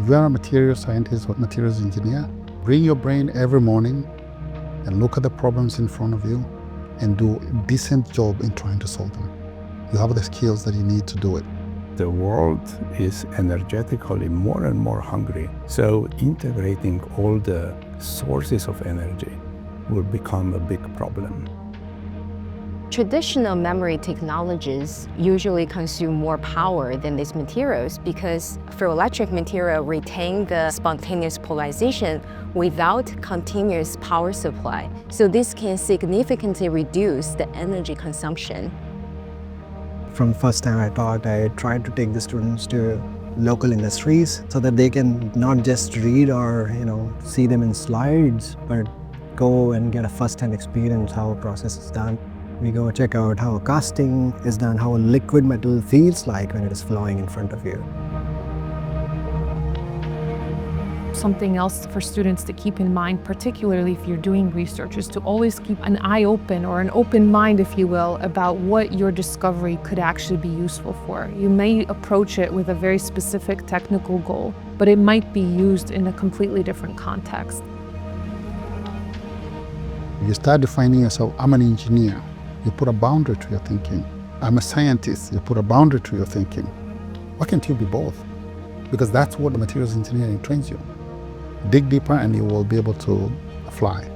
you are a material scientist or materials engineer, bring your brain every morning and look at the problems in front of you and do a decent job in trying to solve them. You have the skills that you need to do it. The world is energetically more and more hungry, so integrating all the sources of energy will become a big problem. Traditional memory technologies usually consume more power than these materials because ferroelectric material retain the spontaneous polarization without continuous power supply. So this can significantly reduce the energy consumption. From first time I taught, I tried to take the students to local industries so that they can not just read or see them in slides, but go and get a first-hand experience how a process is done. We go check out how a casting is done, how a liquid metal feels like when it is flowing in front of you. Something else for students to keep in mind, particularly if you're doing research, is to always keep an eye open or an open mind, if you will, about what your discovery could actually be useful for. You may approach it with a very specific technical goal, but it might be used in a completely different context. You start defining yourself, I'm an engineer. You put a boundary to your thinking. I'm a scientist. You put a boundary to your thinking. Why can't you be both? Because that's what the materials engineering trains you. Dig deeper and you will be able to fly.